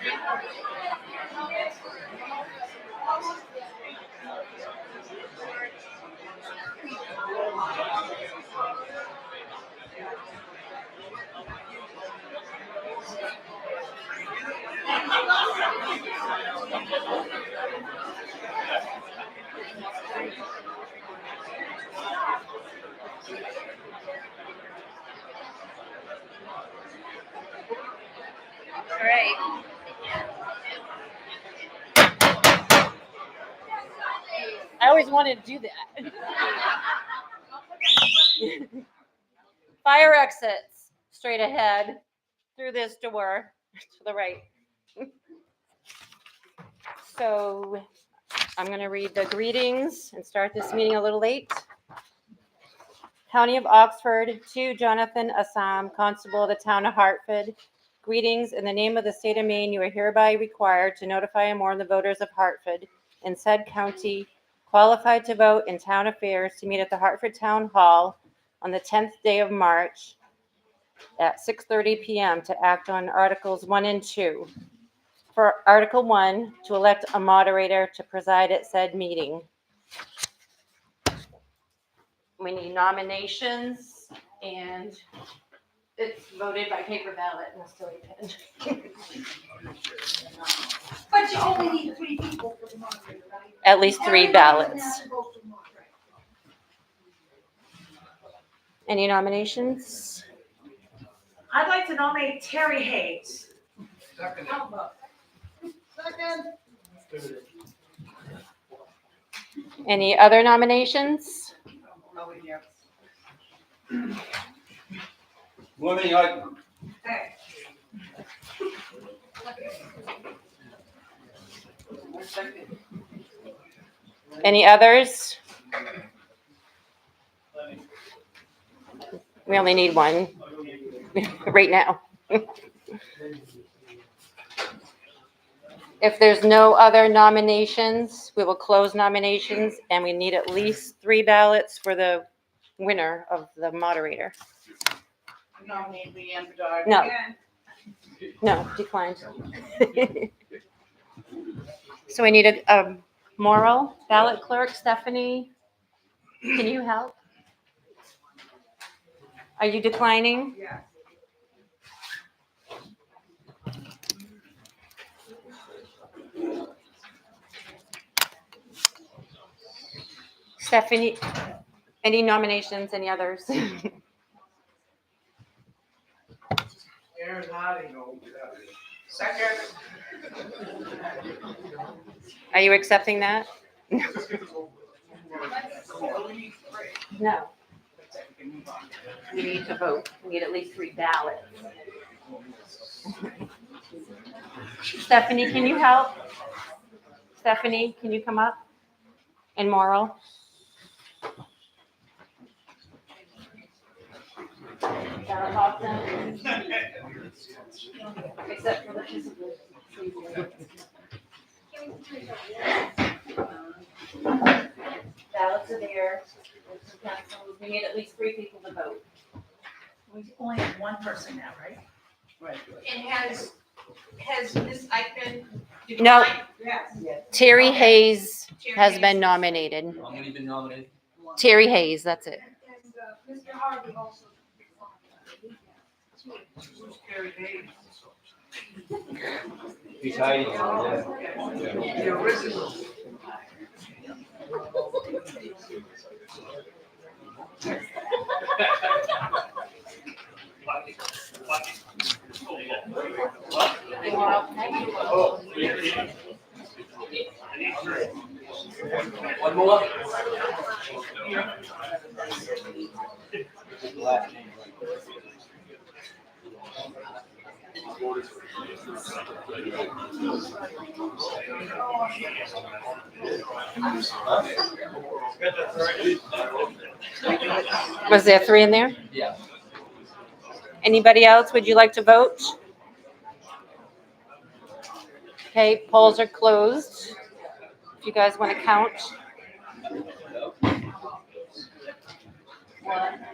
All right. I always wanted to do that. Fire exits straight ahead through this door to the right. So I'm going to read the greetings and start this meeting a little late. County of Oxford, to Jonathan Assam, Constable of the Town of Hartford. Greetings. In the name of the state of Maine, you are hereby required to notify and warn the voters of Hartford in said county qualified to vote in town affairs to meet at the Hartford Town Hall on the 10th day of March at 6:30 p.m. to act on Articles 1 and 2. For Article 1, to elect a moderator to preside at said meeting. We need nominations, and it's voted by paper ballot and a silly pen. But you only need 3 people for the moderator, right? At least 3 ballots. Any nominations? I'd like to nominate Terry Hayes. Second. Any other nominations? Women like. Okay. Any others? We only need 1 right now. If there's no other nominations, we will close nominations, and we need at least 3 ballots for the winner of the moderator. Nominate Leanne Bedard. No. No, declined. So we need a moral ballot clerk. Stephanie, can you help? Are you declining? Yeah. Stephanie, any nominations, any others? Aaron Harding. Second. Are you accepting that? No. We need to vote. We need at least 3 ballots. Stephanie, can you help? Stephanie, can you come up? And Morrill? Except for the ballots are there. We need at least 3 people to vote. We only have 1 person now, right? Right. And has Ms. Eichmann No. declined? Yes. Terry Okay. Hayes Terry has Hayes. been nominated. How many been nominated? Terry Hayes, that's it. And Mr. Harvey also. Who's Terry Hayes? He's hiding. The original. One more. Was there 3 in there? Yeah. Anybody else? Would you like to vote? Okay, polls are closed. If you guys want to count. 1.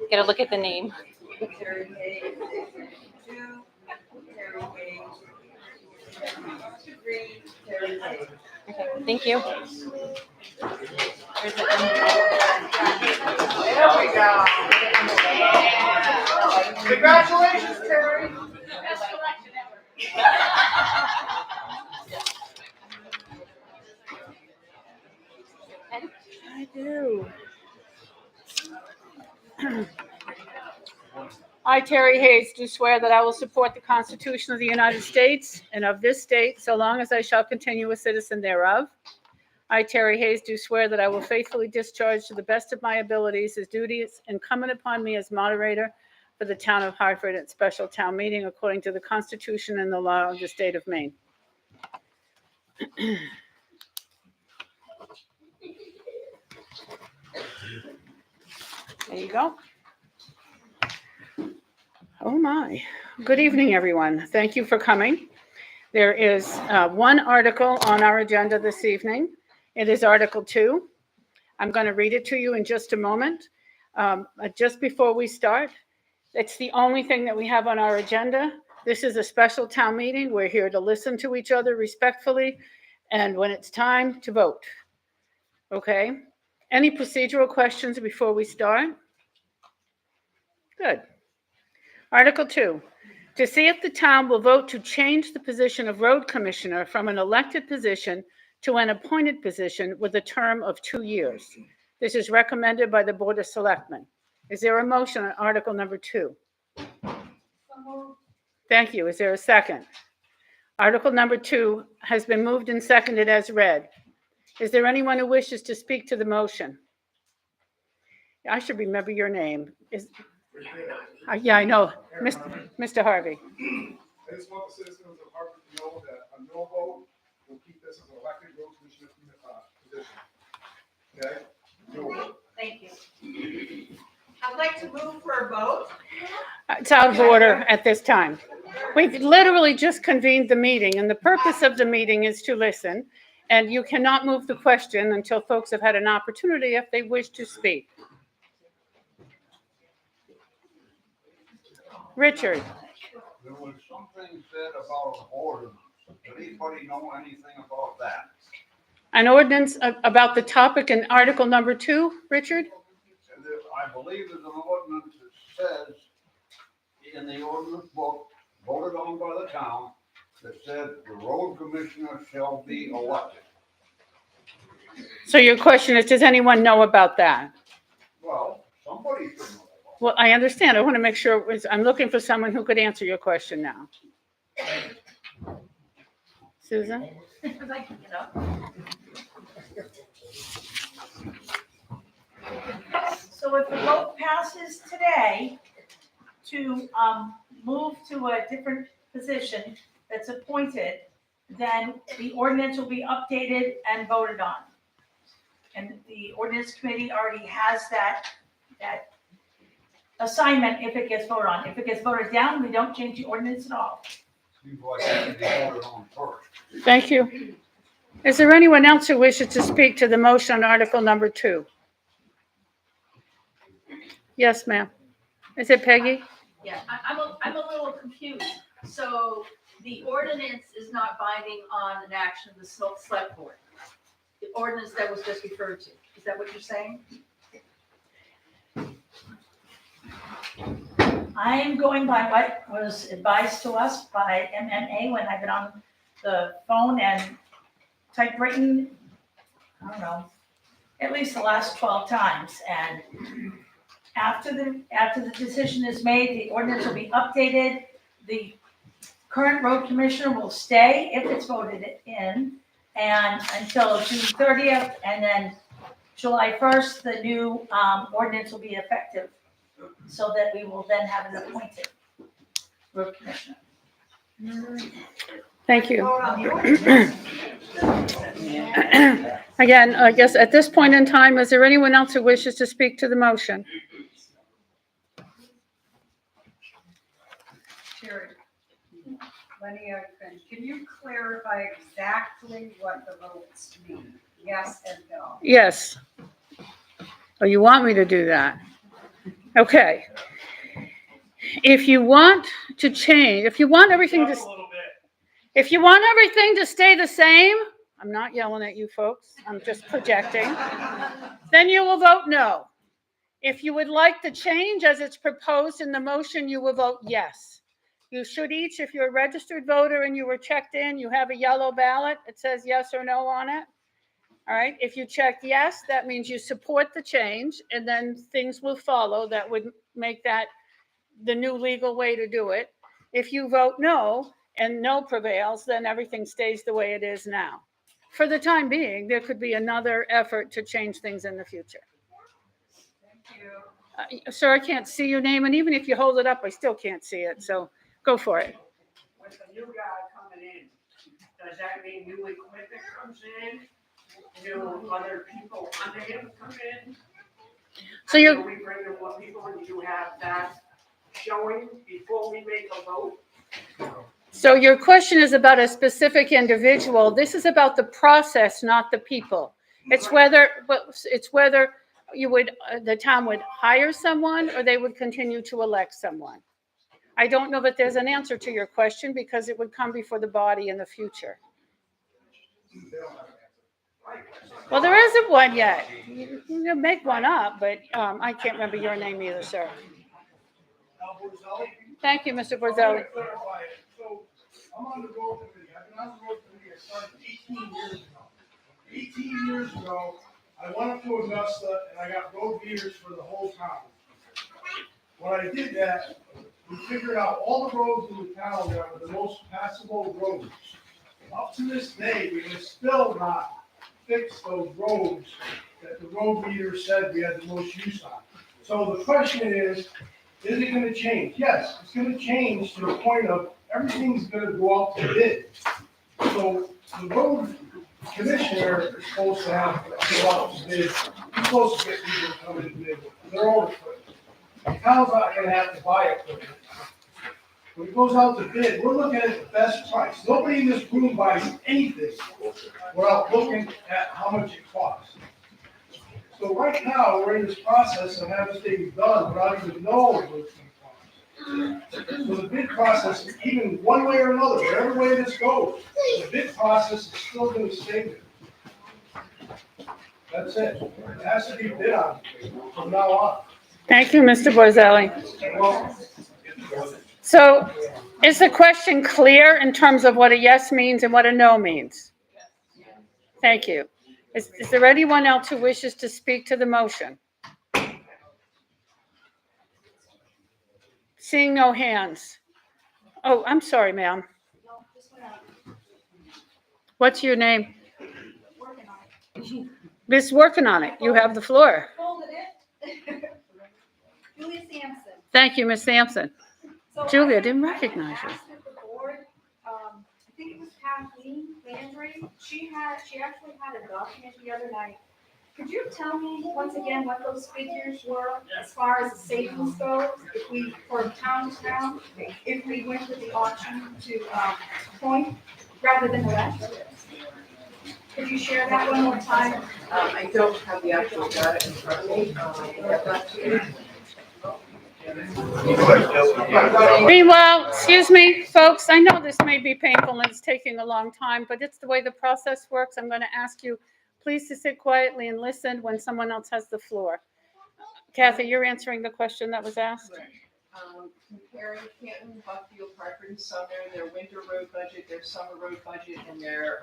Get a look at the name. 2, Okay, thank you. There's the There we go. Congratulations, Terry. Best election ever. I do. I, Terry Hayes, do swear that I will support the Constitution of the United States and of this state, so long as I shall continue a citizen thereof. I, Terry Hayes, do swear that I will faithfully discharge to the best of my abilities the duties incumbent upon me as moderator for the town of Hartford at special town meeting according to the Constitution and the law of the state of Maine. There you go. Oh my. Good evening, everyone. Thank you for coming. There is one article on our agenda this evening. It is Article 2. I'm going to read it to you in just a moment. Just before we start, it's the only thing that we have on our agenda. This is a special town meeting. We're here to listen to each other respectfully, and when it's time to vote. Okay? Any procedural questions before we start? Good. Article 2, to see if the town will vote to change the position of road commissioner from an elected position to an appointed position with a term of 2 years. This is recommended by the Board of Selectmen. Is there a motion on Article number 2? Thank you. Is there a second? Article number 2 has been moved and seconded as read. Is there anyone who wishes to speak to the motion? I should remember your name. Yeah, I know. Mr. Harvey. I just want the citizens of Hartford to know that a no vote will keep this as an elected road commissioner position. Okay? No vote. Thank you. I'd like to move for a vote. It's out of order at this time. We've literally just convened the meeting, and the purpose of the meeting is to listen, and you cannot move the question until folks have had an opportunity if they wish to speak. Richard. There was something said about an ordinance. Does anybody know anything about that? An ordinance about the topic in Article number 2, Richard? I believe there's an ordinance that says in the ordinance book, voted on by the town, that said the road commissioner shall be elected. So your question is, does anyone know about that? Well, somebody should know. Well, I understand. I want to make sure, I'm looking for someone who could answer your question now. Susan? Because I can get up. So if the vote passes today to move to a different position that's appointed, then the ordinance will be updated and voted on. And the ordinance committee already has that assignment if it gets voted on. If it gets voted down, we don't change the ordinance at all. Seems like it should be voted on first. Thank you. Is there anyone else who wishes to speak to the motion on Article number 2? Yes, ma'am. Is it Peggy? Yeah, I'm a little confused. So the ordinance is not binding on an action of the select board? The ordinance that was just referred to, is that what you're saying? I'm going by what was advised to us by MMA when I've been on the phone and typewritten, I don't know, at least the last 12 times. And after the decision is made, the ordinance will be updated. The current road commissioner will stay if it's voted in, and until June 30th, and then July 1st, the new ordinance will be effective, so that we will then have an appointed road commissioner. Thank you. Again, I guess at this point in time, is there anyone else who wishes to speak to the motion? Sherry, Lenny, can you clarify exactly what the votes mean? Yes and no? Yes. Oh, you want me to do that? Okay. If you want to change, if you want everything to, if you want everything to stay the same, I'm not yelling at you folks, I'm just projecting, then you will vote no. If you would like the change as it's proposed in the motion, you will vote yes. You should each, if you're a registered voter and you were checked in, you have a yellow ballot. It says yes or no on it. All right. If you checked yes, that means you support the change, and then things will follow that would make that the new legal way to do it. If you vote no and no prevails, then everything stays the way it is now. For the time being, there could be another effort to change things in the future. Sir, I can't see your name, and even if you hold it up, I still can't see it, so go for it. With the new guy coming in, does that mean new equipment comes in? New other people under him come in? So you're, Do we bring in more people and you have that showing before we make a vote? so your question is about a specific individual. This is about the process, not the people. It's whether you would, the town would hire someone or they would continue to elect someone. I don't know that there's an answer to your question because it would come before the body in the future. Well, there isn't one yet. You can make one up, but I can't remember your name either, sir. Thank you, Mr. I want Borzelli. to clarify it. So I'm on the road committee. I've been on the road committee. I started 18 years ago. 18 years ago, I went up to Augusta and I got road meters for the whole town. When I did that, we figured out all the roads in the town that were the most passable roads. Up to this day, we have still not fixed those roads that the road meter said we had the most use on. So the question is it gonna change? Yes, it's gonna change to the point of everything's gonna go out to bid. So the road commissioner is supposed to have to go out to bid. He's supposed to get people to come and bid their own equipment. The town's not gonna have to buy equipment. When it goes out to bid, we're looking at the best price. Nobody in this room buys anything without looking at how much it costs. So right now, we're in this process of having things done without even knowing what it's going to cost. So the bid process, even one way or another, whatever way this goes, the bid process is still going to stay there. That's it. It has to be bid on from now on. Thank you, Mr. Borzelli. So is the question clear in terms of what a yes means and what a no means? Thank you. Is there anyone else who wishes to speak to the motion? Seeing no hands. Oh, I'm sorry, ma'am. What's your name? Miss Working on it. You have the floor. Folded it. Julia Sampson. Thank you, Miss Sampson. So Julia, I didn't recognize you. I asked if the board, I think it was Kathleen Landry, she actually had a document the other night. Could you tell me once again what those figures were as far as the savings goes, if we, for town to town, if we went with the option to, point rather than elect? Could you share that one more time? I don't have the actual data in front of me. Get that to you. Meanwhile, excuse me, folks, I know this may be painful and it's taking a long time, but it's the way the process works. I'm going to ask you please to sit quietly and listen when someone else has the floor. Kathy, you're answering the question that was asked? Comparing Canton, Buckfield, Hartford, and Sumner, their winter road budget, their summer road budget, and their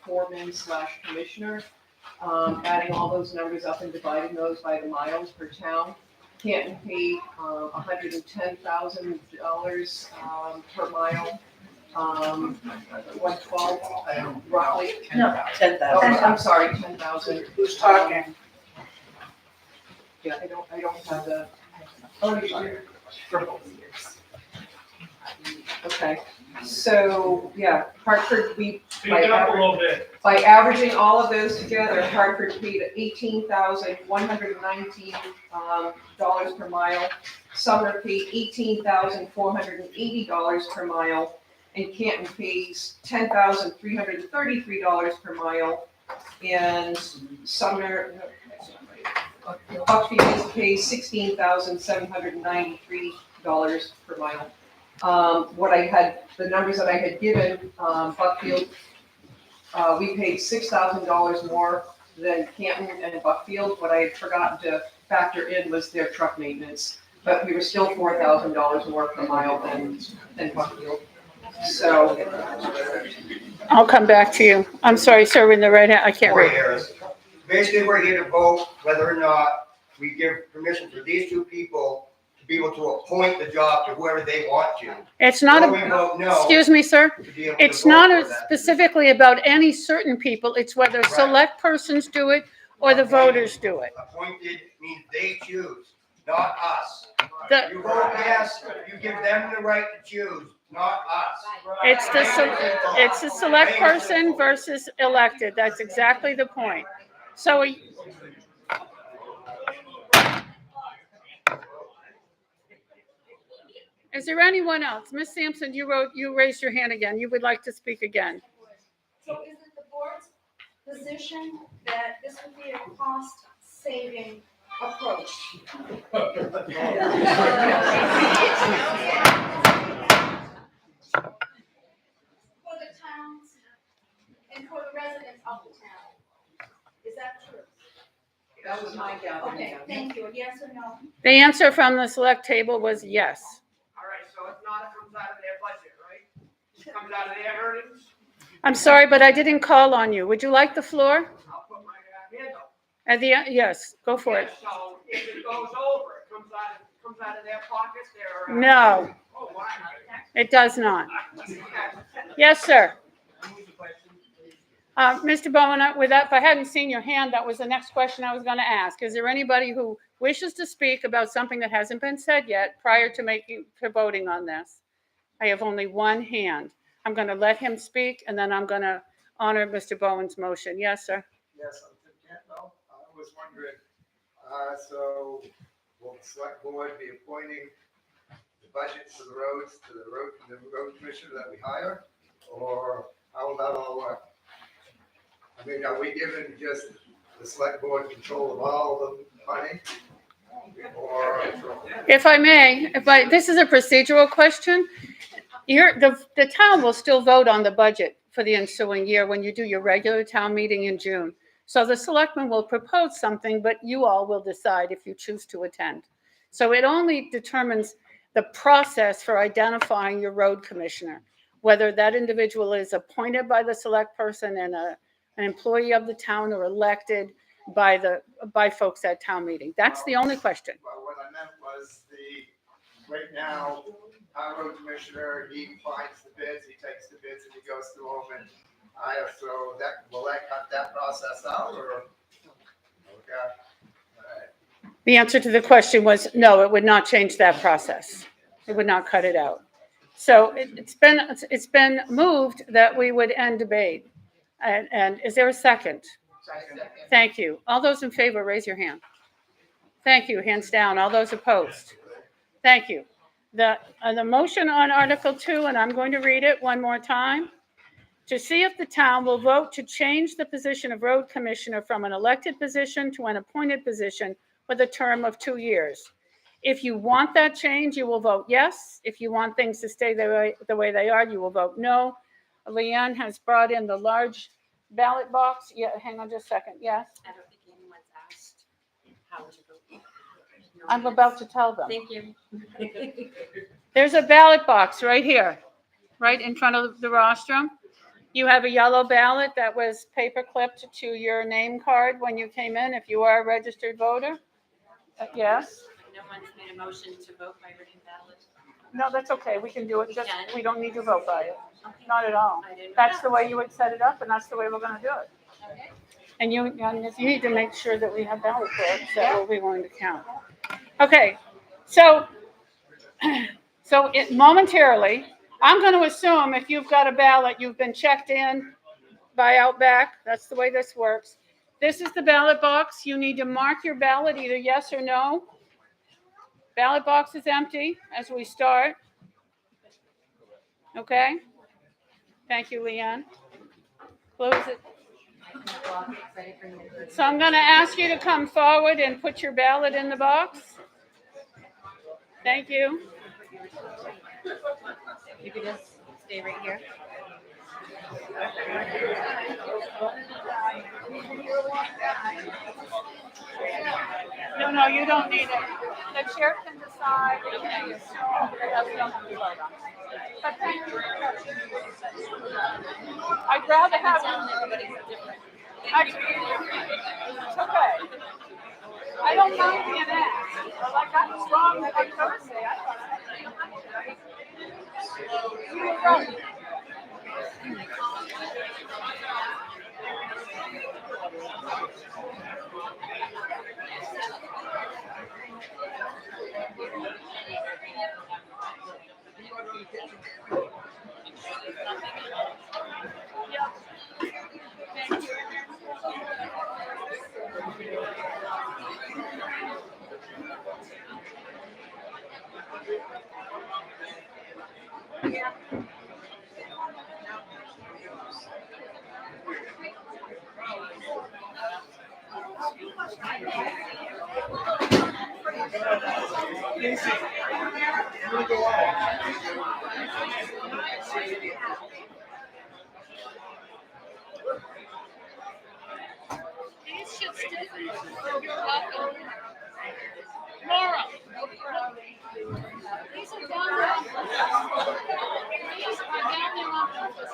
foreman/commissioner, adding all those numbers up and dividing those by the miles per town. Canton paid $110,000 per mile. 112 roughly. No, 10,000. Oh, I'm sorry, 10,000. Who's talking? Yeah, I don't have the. Oh, you do. For both years. Okay, so, yeah, Hartford, by averaging all of those together, Hartford paid $18,119 per mile. Sumner paid $18,480 per mile. And Canton pays $10,333 per mile. And Sumner, Buckfield pays $16,793 per mile. The numbers that I had given, Buckfield, we paid $6,000 more than Canton and Buckfield. What I had forgotten to factor in was their truck maintenance, but we were still $4,000 more per mile than Buckfield. So, I'll come back to you. I'm sorry, sir, in the right hand, I can't Corey read. Harris. Basically, we're here to vote whether or not we give permission for these two people to be able to appoint the job to whoever they want to. It's not, Or we vote no excuse me, sir. to be able to It's vote not for that. specifically about any certain people. It's whether Right. select persons do it or the voters do it. Appointed means they choose, not us. The, You vote yes, you give them the right to choose, not us. it's the select person versus elected. That's exactly the point. So is there anyone else? Ms. Sampson, you raised your hand again. You would like to speak again. So is it the board's position that this would be a cost-saving approach? For the towns and for the residents of the town? Is that true? that was my gathering. Okay, thank you. A yes or no? The answer from the select table was yes. All right, so it's not, it comes out of their budget, right? It comes out of their earnings? I'm sorry, but I didn't call on you. Would you like the floor? I'll put my hand up. Yes, go for it. So if it goes over, it comes out of their pockets, their. No, Oh, why? it does not. Yes, sir. Mr. Bowen, with that, if I hadn't seen your hand, that was the next question I was going to ask. Is there anybody who wishes to speak about something that hasn't been said yet prior to voting on this? I have only one hand. I'm going to let him speak, and then I'm going to honor Mr. Bowen's motion. Yes, sir. Yes, I'm Tim Cantwell. I was wondering, so will the select board be appointing the budget for the roads to the road commissioner that we hire? Or how will that all work? I mean, are we giving just the select board control of all the money? Or? If I may, this is a procedural question. The town will still vote on the budget for the ensuing year when you do your regular town meeting in June. So the selectmen will propose something, but you all will decide if you choose to attend. So it only determines the process for identifying your road commissioner, whether that individual is appointed by the select person and an employee of the town or elected by folks at town meeting. That's the only question. Well, what I meant was right now, our road commissioner, he finds the bids, he takes the bids and he goes through them and so will that cut that process out or? Okay. All right. The answer to the question was no, it would not change that process. It would not cut it out. So it's been moved that we would end debate. And is there a second? Second. Thank you. All those in favor, raise your hand. Thank you. Hands down. All those opposed? Thank you. The motion on Article 2, and I'm going to read it one more time. To see if the town will vote to change the position of road commissioner from an elected position to an appointed position with a term of 2 years. If you want that change, you will vote yes. If you want things to stay the way they are, you will vote no. Leanne has brought in the large ballot box. Yeah, hang on just a second. Yes? I don't think anyone's asked how to vote. I'm about to tell them. Thank you. There's a ballot box right here, right in front of the rostrum. You have a yellow ballot that was paper clipped to your name card when you came in, if you are a registered voter. Yes? No one's made a motion to vote by written ballot. No, that's okay. We can do it. Just, can. we don't need to vote by it. Okay. Not at all. I didn't know That's that. the way you would set it up, and that's the way we're going to do it. Okay. And you need to make sure that we have ballot clerks that will be willing to count. Okay, so momentarily, I'm going to assume if you've got a ballot, you've been checked in by Outback. That's the way this works. This is the ballot box. You need to mark your ballot either yes or no. Ballot box is empty as we start. Okay? Thank you, Leanne. Close it. So I'm going to ask you to come forward and put your ballot in the box. Thank you. You could just stay right here. No, you don't need it. The chair can decide. But thank you. I'd rather have it's okay. I don't mind being asked. But like I was wrong on Thursday. I thought Casey, I'm gonna go out. these should stay. You're welcome. Laura. These are down there on purpose. These are down there on purpose.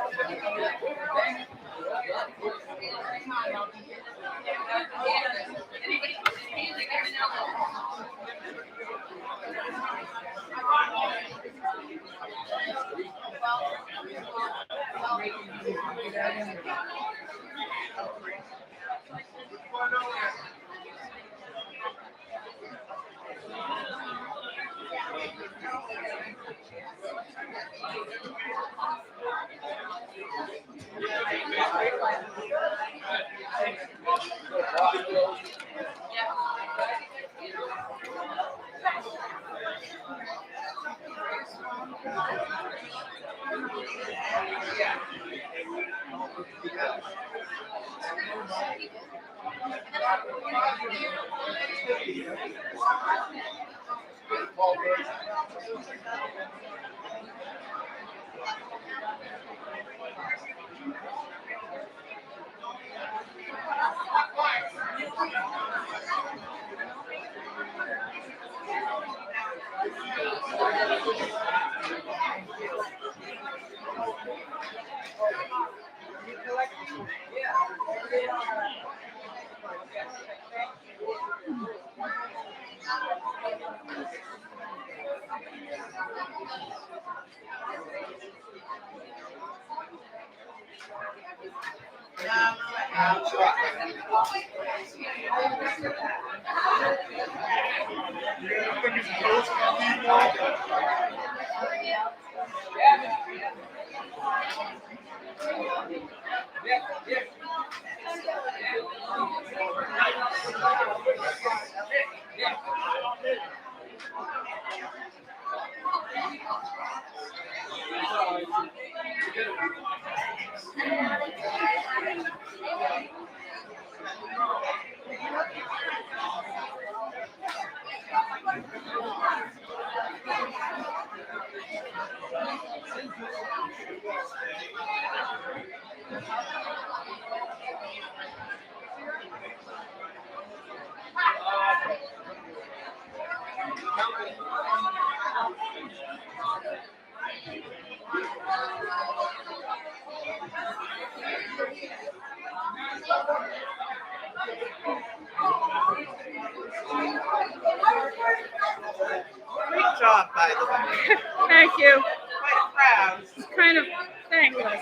Great job, by the way. Thank you. Quite proud. It's kind of thankless,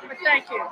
but thank you.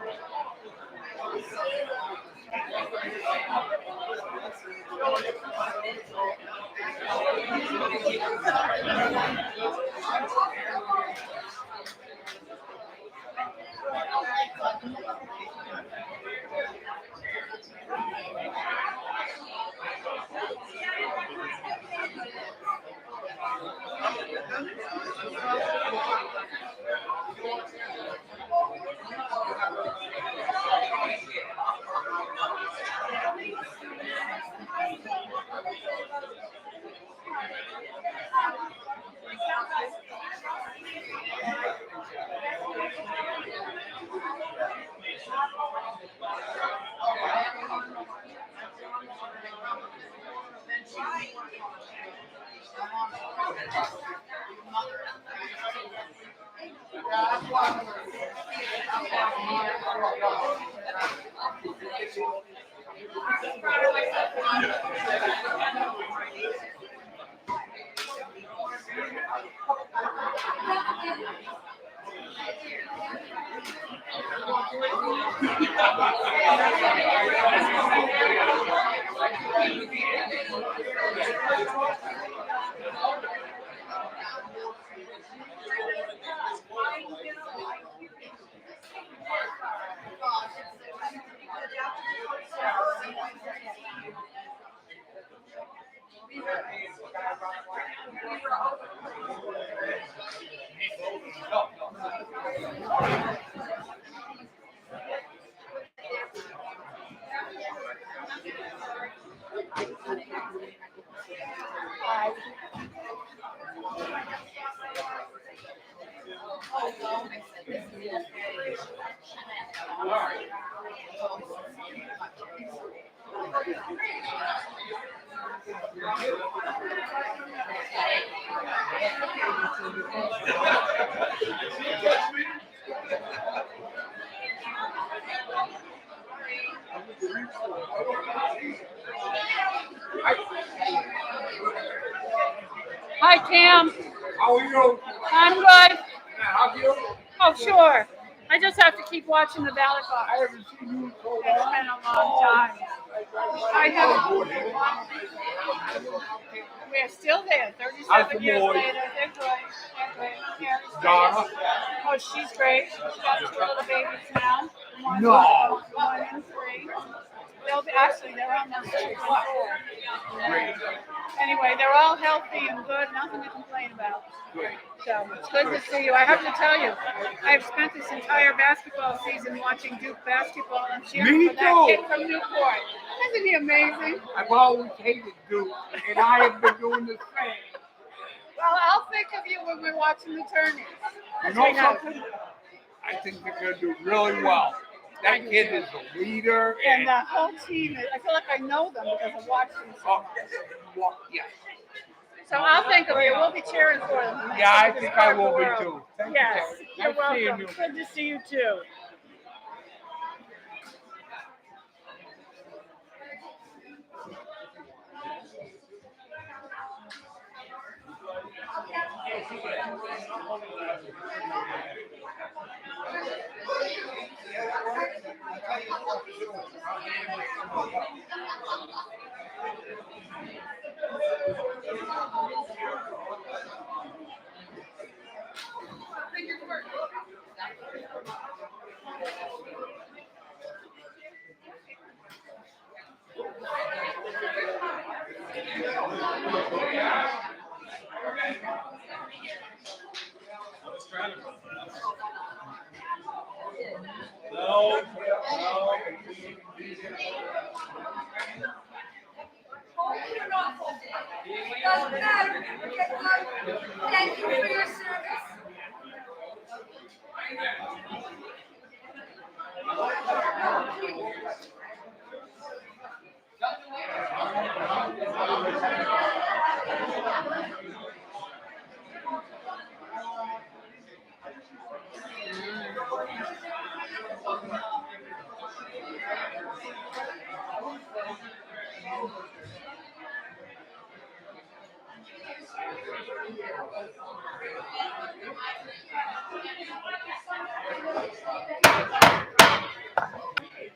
Hi, Cam. How are you? I'm good. How are you? Oh, sure. I just have to keep watching the ballot box. I haven't seen you so It's long. been a long time. I have. We're still there, How's 37 the years boys? later. They're good. They're good. Karen's Donna? great. Oh, she's great. She's got 2 little babies now. One, No. 1 and 3. They'll be, actually, they're almost 2 and 4. Anyway, they're all healthy and good. Nothing to complain about. So it's good to see you. I have to tell you, I've spent this entire basketball season watching Duke basketball and cheering Me for that kid too. from Newport. Isn't he amazing? I've always hated Duke, and I have been doing the same. Well, I'll think of you when we're watching the tourneys. You know something? I think they're going to do really well. That kid is a leader, And the whole team, I feel like I know them because I've watched them so much. Yeah. So I'll think of you. We'll be cheering for them. Yeah, I think I will be too. Thank you, Yes, Terry. you're Nice seeing welcome. you. Good to see you too. Doesn't matter. Thank you for your service.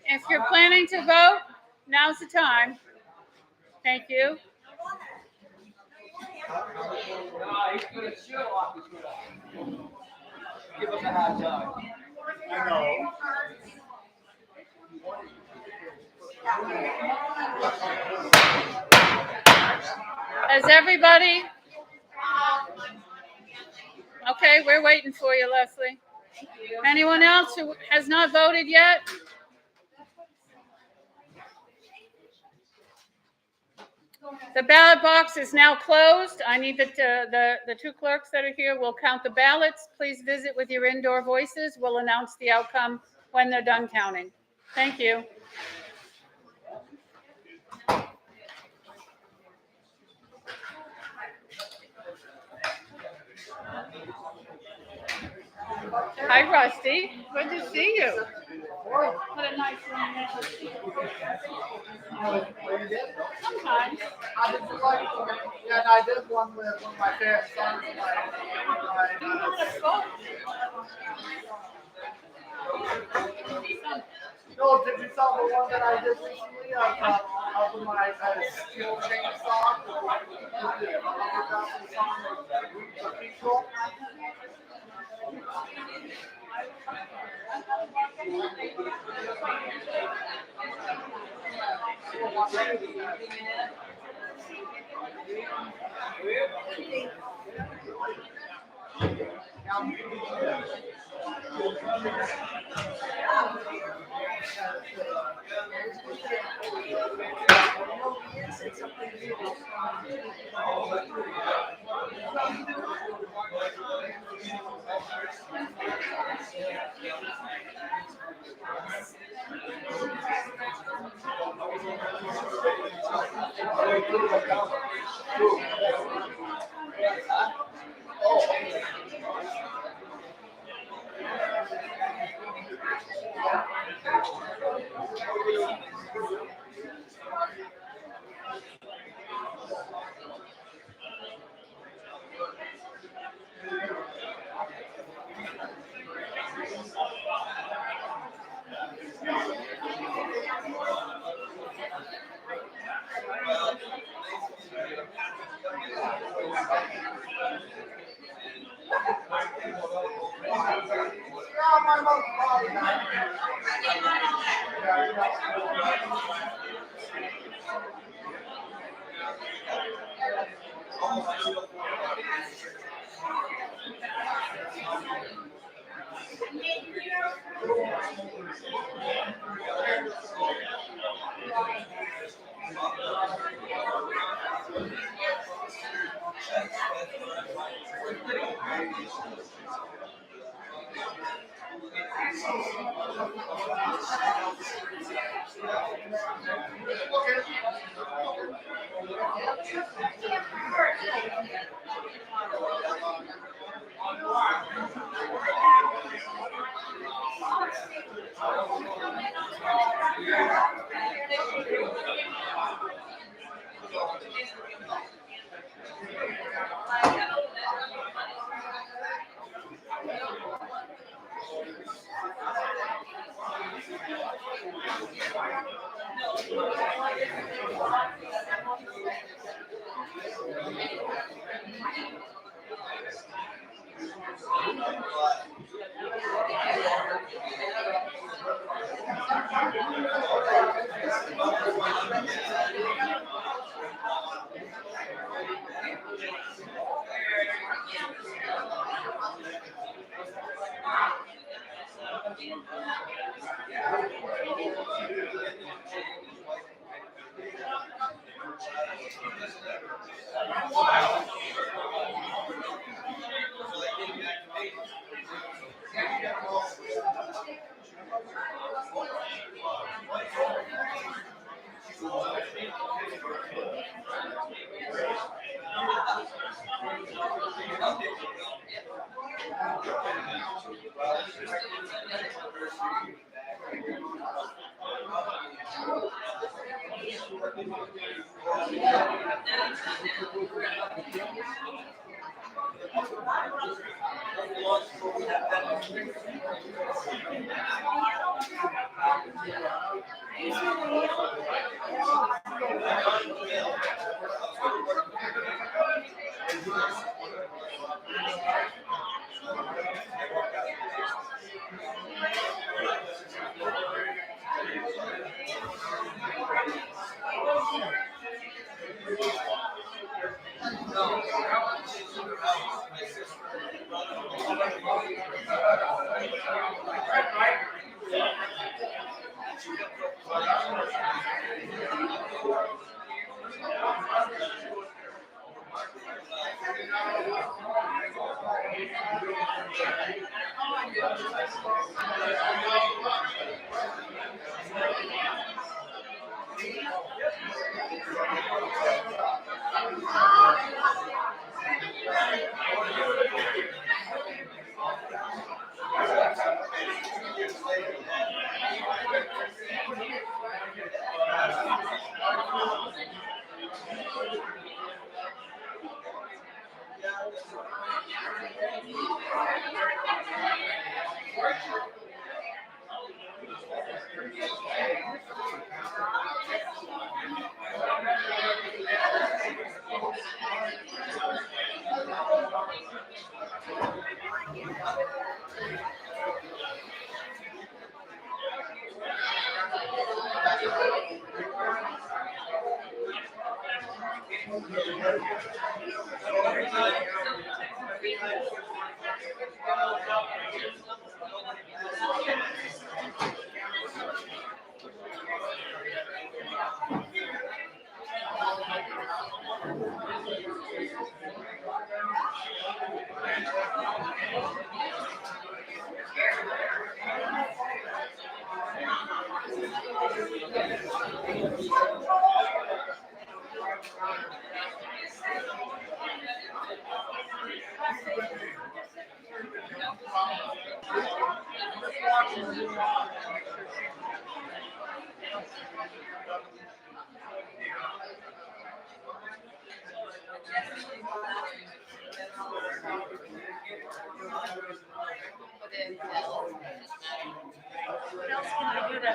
If you're planning to vote, now's the time. Thank you. Give him a hard time. I know. Has everybody? Okay, we're waiting for you, Leslie. Anyone else who has not voted yet? The ballot box is now closed. I need the 2 clerks that are here will count the ballots. Please visit with your indoor voices. We'll announce the outcome when they're done counting. Thank you. Hi, Rusty. Good to see you. What a nice young man. Sometimes. I did like, yeah, and I did one with one of my favorite songs. You know how to sculpt? No, did you saw the one that I did recently of my steel chainsaw? The song, the people. What else can I do to?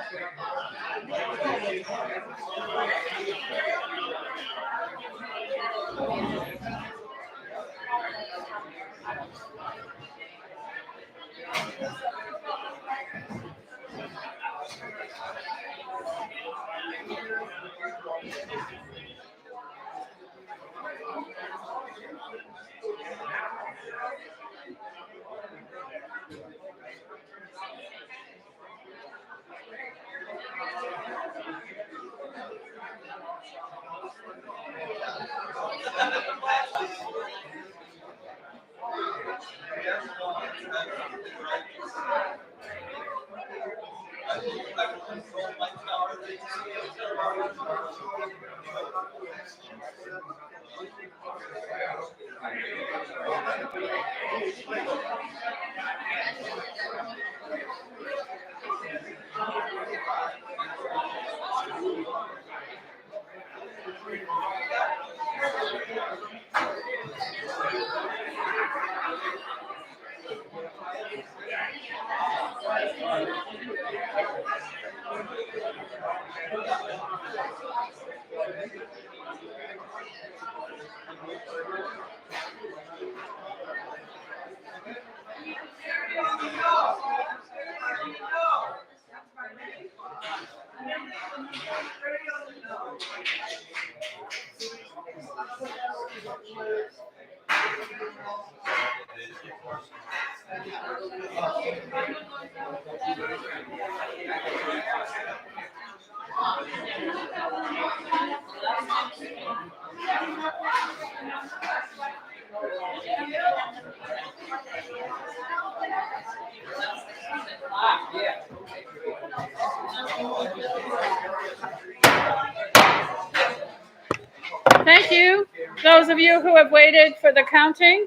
Thank you. Those of you who have waited for the counting,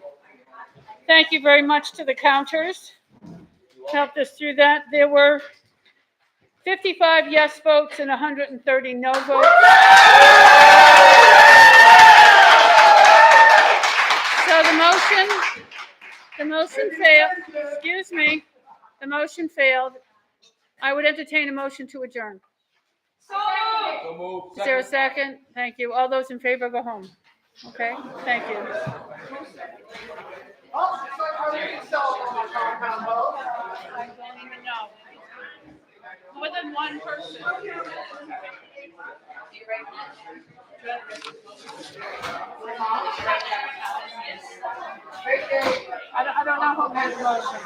thank you very much to the counters. Helped us through that. There were 55 yes votes and 130 no votes. So the motion failed. Excuse me. The motion failed. I would entertain a motion to adjourn. Is there a second? Thank you. All those in favor go home. Okay, thank you. I don't even know. More than one person. I don't know who made the motion.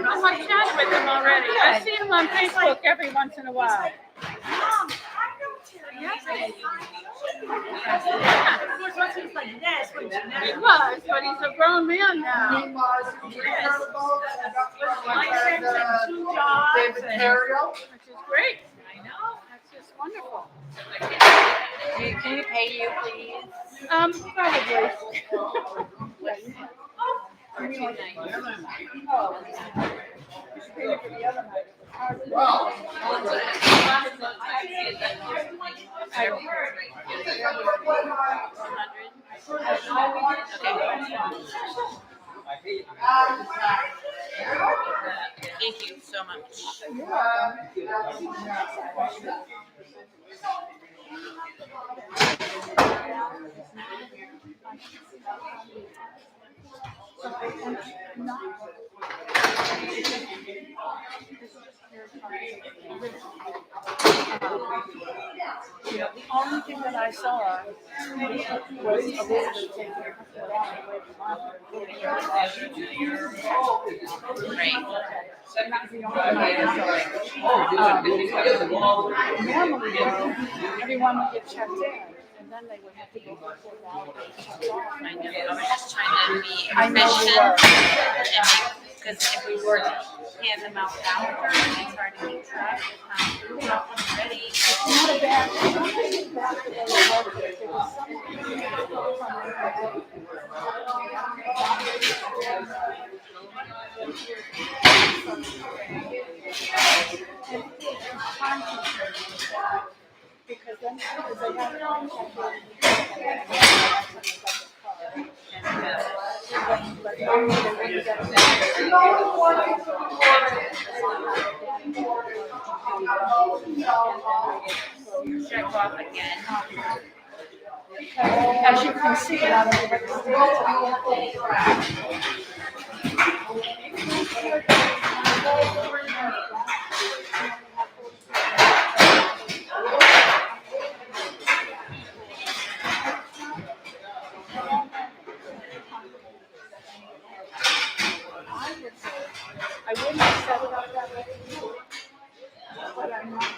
Oh, I chatted with him already. I see him on Facebook every once in a while. He was, but he's a grown man now. Which is great. I know. That's just wonderful. Can we pay you, please? Probably. Thank you so much. You know, the only thing that I saw was Elizabeth taking her foot out away from Martha. Right. And that was the only thing I saw. Normally, though, everyone would get checked in, and then they would have to go for 4 hours and check off. I know. I was just trying to be I know you efficient. were. Because if we were to hand them out after, it's hard to keep track of how ready. It's not a bad thing. It's not bad that they were working. There was something because then they have Check off again. as you can see, not everybody's I wouldn't have set it up that way, but I'm not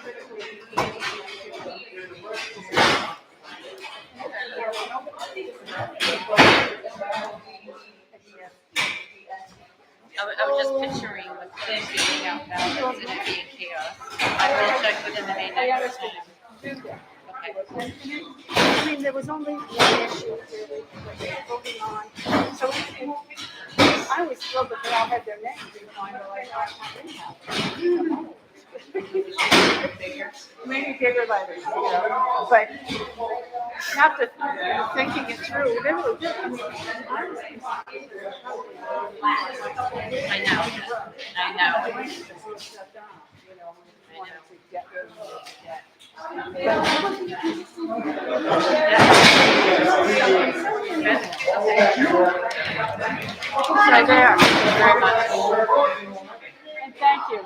I was just picturing with them being out ballots and it being chaos. I will check within the day next time. Okay. I mean, there was only one issue really that they were voting on. So I was thrilled that they all had their names in mind, like, maybe bigger letters, you know, but after thinking it through, they were good. I mean, I know. So there. Very much. And thank you.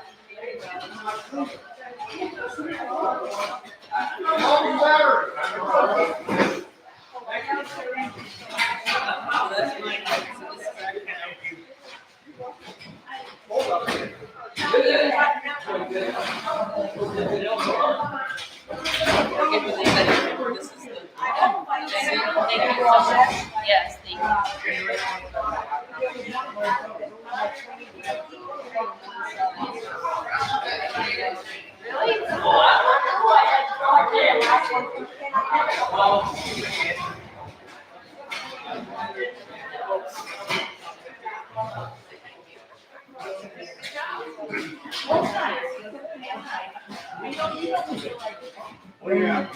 Yes, thank Oh, yeah.